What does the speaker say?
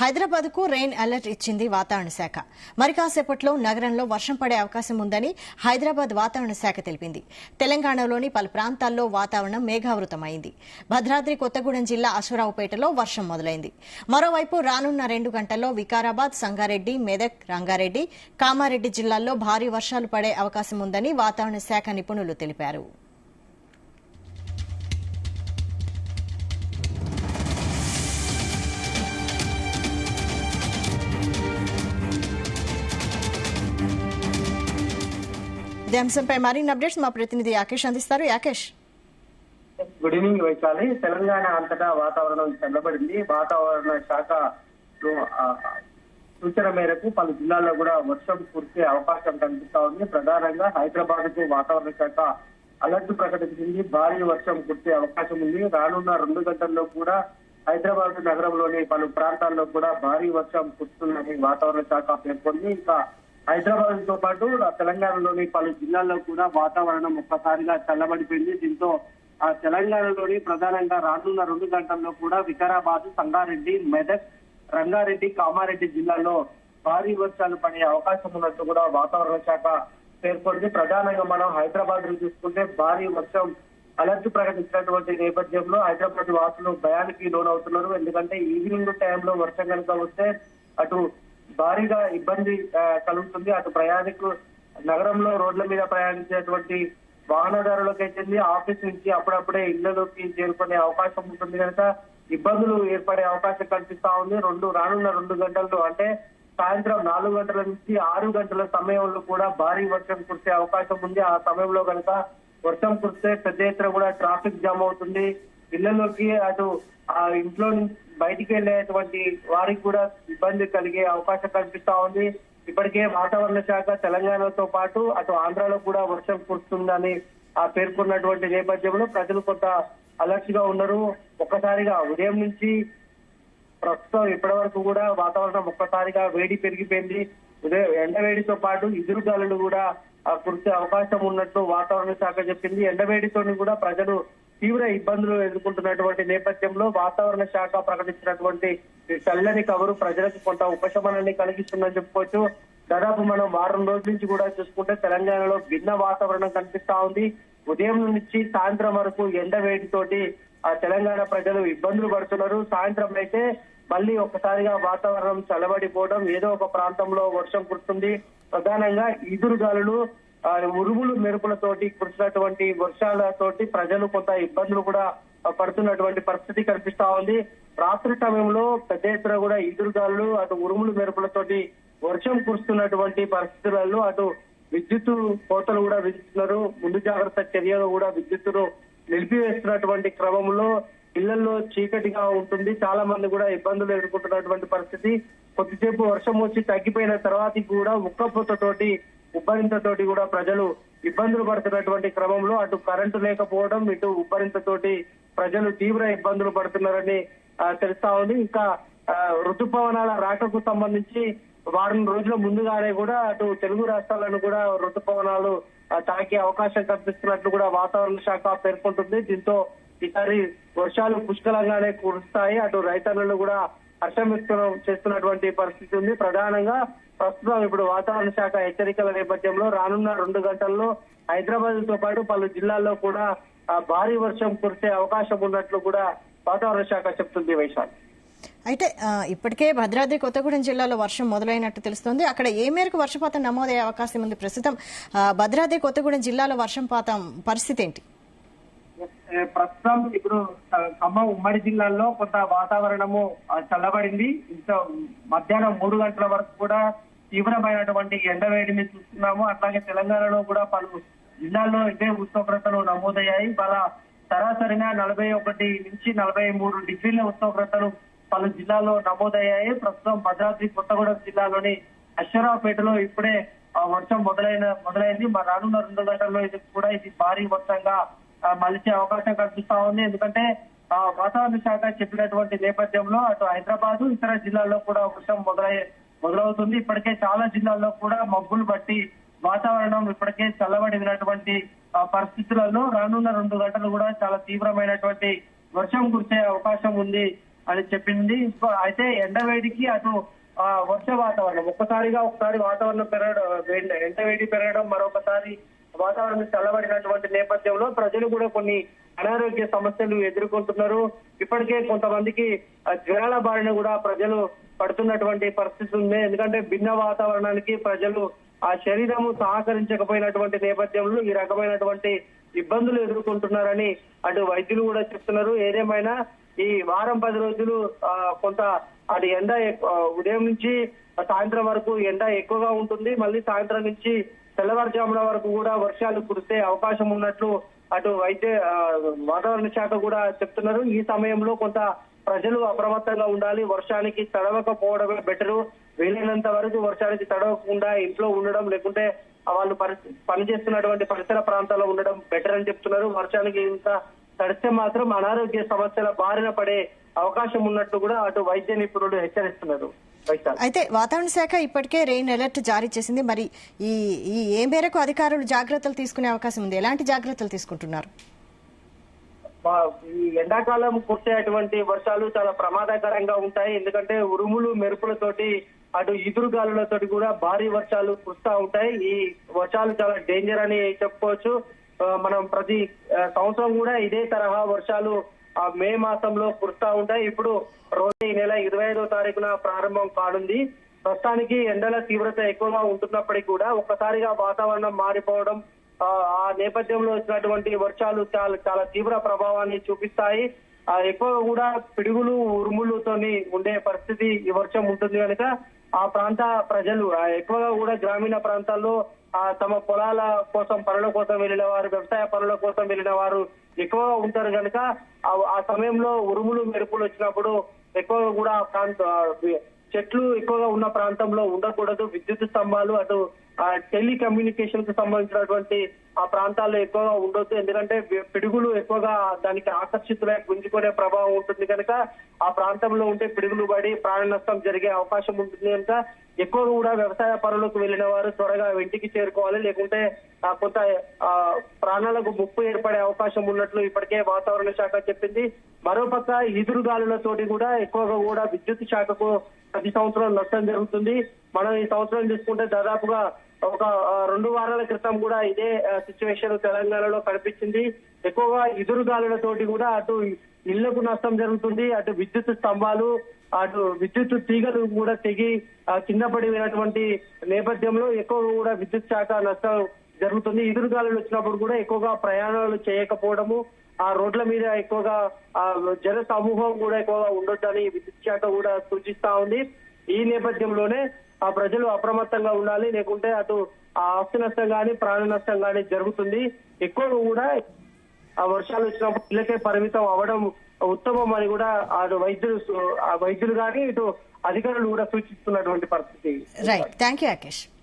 హైదరాబాద్ కు rain alert ఇచ్చింది వాతావరణ శాఖ. మరి కాసేపట్లో నగరంలో వర్షం పడే అవకాశం ఉందని హైదరాబాద్ వాతావరణ శాఖ తెలిపింది. తెలంగాణలోని పలు ప్రాంతాల్లో వాతావరణం మేఘావృతమైంది. భద్రాద్రి కొత్తగూడెం జిల్లా అశ్వరావుపేటలో వర్షం మొదలైంది. మరోవైపు రానున్న 2 గంటల్లో వికారాబాద్, సంగారెడ్డి, మెదక్, రంగారెడ్డి, కామారెడ్డి జిల్లాల్లో భారీ వర్షాలు పడే అవకాశం ఉందని వాతావరణ శాఖ నిపుణులు తెలిపారు. ఇదే అంశంపై మరిన్ని అప్డేట్స్ మా ప్రతినిధి యాకేష్ అందిస్తారు. Yakesh, good evening Vaishali. తెలంగాణ అంతటా వాతావరణం చల్లబడింది. వాతావరణ శాఖ సూచన మేరకు పలు జిల్లాల్లో కూడా వర్షం కురిసే అవకాశం కనిపిస్తా ఉంది. ప్రధానంగా హైదరాబాద్ కు వాతావరణ శాఖ అలర్ట్ ప్రకటించింది. భారీ వర్షం కురిసే అవకాశం ఉంది. రానున్న 2 గంటల్లో కూడా హైదరాబాద్ నగరంలోని పలు ప్రాంతాల్లో కూడా భారీ వర్షం కురుస్తుందని వాతావరణ శాఖ పేర్కొంది. ఇంకా హైదరాబాద్ తో పాటు తెలంగాణలోని పలు జిల్లాల్లో కూడా వాతావరణం ఒక్కసారిగా చల్లబడిపోయింది. దీంతో ఆ తెలంగాణలోని ప్రధానంగా రానున్న 2 గంటల్లో కూడా వికారాబాద్, సంగారెడ్డి, మెదక్, రంగారెడ్డి, కామారెడ్డి జిల్లాల్లో భారీ వర్షాలు పడే అవకాశం ఉన్నట్టు కూడా వాతావరణ శాఖ పేర్కొంది. ప్రధానంగా మనం హైదరాబాద్ ను చూసుకుంటే భారీ వర్షం అలర్ట్ ప్రకటించినటువంటి నేపథ్యంలో హైదరాబాద్ వాసులు భయానికి లోనవుతున్నారు. ఎందుకంటే ఈవినింగ్ టైంలో వర్షం కనుక వస్తే అటు భారీగా ఇబ్బంది కలుగుతుంది. అటు ప్రయాణికులు నగరంలో రోడ్ల మీద ప్రయాణించేటువంటి వాహనదారులకు అయితే ఆఫీస్ నుంచి అప్పుడప్పుడే ఇళ్లలోకి చేరుకునే అవకాశం ఉంటుంది కనుక ఇబ్బందులు ఏర్పడే అవకాశం కనిపిస్తా ఉంది. రానున్న 2 గంటల్లో అంటే సాయంత్రం 4 గంటల నుంచి 6 గంటల సమయంలో కూడా భారీ వర్షం కురిసే అవకాశం ఉంది. ఆ సమయంలో కనుక వర్షం కురిస్తే పెద్ద ఎత్తున కూడా ట్రాఫిక్ జామ్ అవుతుంది. ఇళ్లలోకి అటు ఆ ఇంట్లో బయటికి వెళ్లేటువంటి వారికి కూడా ఇబ్బంది కలిగే అవకాశం కనిపిస్తా ఉంది. ఇప్పటికే వాతావరణ శాఖ తెలంగాణతో పాటు అటు ఆంధ్రాలో కూడా వర్షం కురుస్తుందని పేర్కొన్నటువంటి నేపథ్యంలో ప్రజలు కొంత అలర్ట్ గా ఉన్నారు. ఒక్కసారిగా ఉదయం నుంచి ప్రస్తుతం ఇప్పటి వరకు కూడా వాతావరణం ఒక్కసారిగా వేడి పెరిగిపోయింది. ఉదయం ఎండవేడితో పాటు ఎదురుగాలులు కూడా కురిసే అవకాశం ఉన్నట్టు వాతావరణ శాఖ చెప్పింది. ఎండవేడితో కూడా ప్రజలు తీవ్ర ఇబ్బందులు ఎదుర్కొంటున్నటువంటి నేపథ్యంలో వాతావరణ శాఖ ప్రకటించినటువంటి చల్లని కబురు ప్రజలకు కొంత ఉపశమనాన్ని కలిగిస్తుందని చెప్పుకోవచ్చు. దాదాపు మనం వారం రోజుల నుంచి కూడా చూసుకుంటే తెలంగాణలో భిన్న వాతావరణం కనిపిస్తా ఉంది. ఉదయం నుంచి సాయంత్రం వరకు ఎండవేడితోటి తెలంగాణ ప్రజలు ఇబ్బందులు పడుతున్నారు. సాయంత్రం అయితే మళ్ళీ ఒక్కసారిగా వాతావరణం చల్లబడిపోవడం, ఏదో ఒక ప్రాంతంలో వర్షం కురుస్తుంది. ప్రధానంగా ఈదురుగాలులు, ఉరుములు, మెరుపులతోటి కురిసినటువంటి వర్షాలతోటి ప్రజలు కొంత ఇబ్బందులు కూడా పడుతున్నటువంటి పరిస్థితి కనిపిస్తా ఉంది. రాత్రి సమయంలో పెద్ద ఎత్తున కూడా ఈదురుగాలు, అటు ఉరుములు, మెరుపులతోటి వర్షం కురుస్తున్నటువంటి పరిస్థితులలో అటు విద్యుత్ కోతలు కూడా విధిస్తున్నారు. ముందు జాగ్రత్త చర్యలు కూడా విద్యుత్తును నిలిపివేస్తున్నటువంటి క్రమంలో ఇళ్లలో చీకటిగా ఉంటుంది. చాలా మంది కూడా ఇబ్బందులు ఎదుర్కొంటున్నటువంటి పరిస్థితి. కొద్దిసేపు వర్షం వచ్చి తగ్గిపోయిన తర్వాత కూడా ఉక్కపోతతోటి, ఉబ్బరింతతోటి కూడా ప్రజలు ఇబ్బందులు పడుతున్నటువంటి క్రమంలో అటు కరెంటు లేకపోవడం, ఇటు ఉబ్బరింతతోటి ప్రజలు తీవ్ర ఇబ్బందులు పడుతున్నారని తెలుస్తా ఉంది. ఇంకా ఋతుపవనాల రాకకు సంబంధించి వారం రోజుల ముందుగానే కూడా అటు తెలుగు రాష్ట్రాలను కూడా ఋతుపవనాలు తాకే అవకాశం కనిపిస్తున్నట్లు కూడా వాతావరణ శాఖ పేర్కొంటుంది. దీంతో ఈసారి వర్షాలు పుష్కలంగానే కురుస్తాయి. అటు రైతన్నలు కూడా హర్షం వ్యక్తం చేస్తున్నటువంటి పరిస్థితి ఉంది. ప్రధానంగా ప్రస్తుతం ఇప్పుడు వాతావరణ శాఖ హెచ్చరికల నేపథ్యంలో రానున్న 2 గంటల్లో హైదరాబాద్ తో పాటు పలు జిల్లాల్లో కూడా భారీ వర్షం కురిసే అవకాశం ఉన్నట్లు కూడా వాతావరణ శాఖ చెప్తుంది. వైశాలి, అయితే ఇప్పటికే భద్రాద్రి కొత్తగూడెం జిల్లాలో వర్షం మొదలైనట్టు తెలుస్తోంది. అక్కడ ఏ మేరకు వర్షపాతం నమోదయ్యే అవకాశం ఉంది? ప్రస్తుతం భద్రాద్రి కొత్తగూడెం జిల్లాలో వర్షపాతం పరిస్థితి ఏంటి? ప్రస్తుతం ఇప్పుడు ఖమ్మం ఉమ్మడి జిల్లాల్లో కొంత వాతావరణము చల్లబడింది. ఇంకా మధ్యాహ్నం 3 గంటల వరకు కూడా తీవ్రమైనటువంటి ఎండవేడిని చూస్తున్నాము. అట్లాగే తెలంగాణలో కూడా పలు జిల్లాల్లో ఇదే ఉష్ణోగ్రతలు నమోదయ్యాయి. వాళ్ళ సరాసరిగా 41 నుంచి 43 డిగ్రీల ఉష్ణోగ్రతలు పలు జిల్లాల్లో నమోదయ్యాయి. ప్రస్తుతం భద్రాద్రి కొత్తగూడెం జిల్లాలోని అశ్వరావుపేటలో ఇప్పుడే వర్షం మొదలైంది. రానున్న 2 గంటల్లో ఇది భారీ వర్షంగా మలిచే అవకాశం కనిపిస్తా ఉంది. ఎందుకంటే వాతావరణ శాఖ చెప్పినటువంటి నేపథ్యంలో అటు హైదరాబాద్, ఇతర జిల్లాల్లో కూడా వర్షం మొదలవుతుంది. ఇప్పటికే చాలా జిల్లాల్లో కూడా మబ్బులు బట్టి వాతావరణం ఇప్పటికే చల్లబడినటువంటి పరిస్థితులలో రానున్న 2 గంటలు కూడా చాలా తీవ్రమైనటువంటి వర్షం కురిసే అవకాశం ఉంది అని చెప్పింది. అయితే ఎండ వేడికి అటు వర్ష వాతావరణం ఒకసారి వాతావరణం పెరగడం, ఎండ వేడి పెరగడం, మరొకసారి వాతావరణం చల్లబడినటువంటి నేపథ్యంలో ప్రజలు కూడా కొన్ని అనారోగ్య సమస్యలు ఎదుర్కొంటున్నారు. ఇప్పటికే కొంతమందికి జ్వరాల బారిన కూడా ప్రజలు పడుతున్నటువంటి పరిస్థితి ఉంది. ఎందుకంటే భిన్న వాతావరణానికి ప్రజలు ఆ శరీరము సహకరించకపోయినటువంటి నేపథ్యంలో ఈ రకమైనటువంటి ఇబ్బందులు ఎదుర్కొంటున్నారని అటు వైద్యులు కూడా చెప్తున్నారు. ఏదేమైనా ఈ వారం 10 రోజులు కొంత అది ఎండ ఉదయం నుంచి సాయంత్రం వరకు ఎండ ఎక్కువగా ఉంటుంది. మళ్ళీ సాయంత్రం నుంచి తెల్లవారుజామున వరకు కూడా వర్షాలు కురిసే అవకాశం ఉన్నట్లు అటు వాతావరణ శాఖ కూడా చెప్తున్నారు. ఈ సమయంలో కొంత ప్రజలు అప్రమత్తంగా ఉండాలి. వర్షానికి తడవకపోవడమే బెటరు. వీలైనంత వరకు వర్షానికి తడవకుండా ఇంట్లో ఉండడం, లేకుంటే వాళ్ళు పనిచేస్తున్నటువంటి పరిసర ప్రాంతాల్లో ఉండడం బెటర్ అని చెప్తున్నారు. వర్షానికి ఇంకా తడిస్తే మాత్రం అనారోగ్య సమస్యల బారిన పడే అవకాశం ఉన్నట్టు కూడా అటు వైద్య నిపుణులు హెచ్చరిస్తున్నారు. అయితే వాతావరణ శాఖ ఇప్పటికే రెయిన్ అలర్ట్ జారీ చేసింది. మరి ఈ ఏ మేరకు అధికారులు జాగ్రత్తలు తీసుకునే అవకాశం ఉంది? ఎలాంటి జాగ్రత్తలు తీసుకుంటున్నారు? ఈ ఎండాకాలం కురిసేటువంటి వర్షాలు చాలా ప్రమాదకరంగా ఉంటాయి. ఎందుకంటే ఉరుములు మెరుపులతోటి అటు ఈదురుగాలులతోటి కూడా భారీ వర్షాలు కురుస్తా ఉంటాయి. ఈ వర్షాలు చాలా డేంజర్ అని చెప్పుకోవచ్చు. మనం ప్రతి సంవత్సరం కూడా ఇదే తరహా వర్షాలు మే మాసంలో కురుస్తా ఉంటాయి. ఇప్పుడు రోజు ఈ నెల 25వ తారీఖున ప్రారంభం కానుంది. ప్రస్తుతానికి ఎండల తీవ్రత ఎక్కువగా ఉంటున్నప్పటికీ కూడా ఒక్కసారిగా వాతావరణం మారిపోవడం, ఆ నేపథ్యంలో వచ్చినటువంటి వర్షాలు చాలా తీవ్ర ప్రభావాన్ని చూపిస్తాయి. ఎక్కువగా కూడా పిడుగులు ఉరుములతోని ఉండే పరిస్థితి ఈ వర్షం ఉంటుంది కనుక ఆ ప్రాంత ప్రజలు ఎక్కువగా కూడా గ్రామీణ ప్రాంతాల్లో తమ పొలాల కోసం, పనుల కోసం వెళ్లిన వారు, వ్యవసాయ పనుల కోసం వెళ్లిన వారు ఎక్కువగా ఉంటారు కనుక ఆ సమయంలో ఉరుములు మెరుపులు వచ్చినప్పుడు ఎక్కువగా కూడా చెట్లు ఎక్కువగా ఉన్న ప్రాంతంలో ఉండకూడదు. విద్యుత్ స్తంభాలు, అటు టెలికమ్యూనికేషన్ కు సంబంధించినటువంటి ఆ ప్రాంతాల్లో ఎక్కువగా ఉండొద్దు. ఎందుకంటే పిడుగులు ఎక్కువగా దానికి ఆకర్షితులై గుంజుకునే ప్రభావం ఉంటుంది కనుక ఆ ప్రాంతంలో ఉంటే పిడుగులు పడి ప్రాణ నష్టం జరిగే అవకాశం ఉంటుంది కనుక ఎక్కువగా కూడా వ్యవసాయ పనులకు వెళ్లిన వారు త్వరగా ఇంటికి చేరుకోవాలి. లేకుంటే కొంత ప్రాణాలకు ముప్పు ఏర్పడే అవకాశం ఉన్నట్లు ఇప్పటికే వాతావరణ శాఖ చెప్పింది. మరోపక్క ఈదురుగాలులతోటి కూడా ఎక్కువగా కూడా విద్యుత్ శాఖకు ప్రతి సంవత్సరం నష్టం జరుగుతుంది. మనం ఈ సంవత్సరం చూసుకుంటే దాదాపుగా ఒక 2 వారాల క్రితం కూడా ఇదే సిచ్యువేషన్ తెలంగాణలో కనిపించింది. ఎక్కువగా ఎదురుగాలులతోటి కూడా అటు ఇళ్లకు నష్టం జరుగుతుంది, అటు విద్యుత్ స్తంభాలు, అటు విద్యుత్ తీగలు కూడా తెగి కింద పడినటువంటి నేపథ్యంలో ఎక్కువగా కూడా విద్యుత్ శాఖ నష్టం జరుగుతుంది. ఎదురుగాలులు వచ్చినప్పుడు కూడా ఎక్కువగా ప్రయాణాలు చేయకపోవడము, ఆ రోడ్ల మీద ఎక్కువగా జన సమూహం కూడా ఎక్కువగా ఉండొద్దని విద్యుత్ శాఖ కూడా సూచిస్తా ఉంది. ఈ నేపథ్యంలోనే ఆ ప్రజలు అప్రమత్తంగా ఉండాలి. లేకుంటే అటు ఆస్తి నష్టం గాని ప్రాణ నష్టం గాని జరుగుతుంది. ఎక్కువగా కూడా ఆ వర్షాలు వచ్చినప్పుడు ఇళ్ళకే పరిమితం అవ్వడం ఉత్తమం అని కూడా అటు వైద్యులు కానీ ఇటు అధికారులు కూడా సూచిస్తున్నటువంటి పరిస్థితి. Right, thank you Rakesh.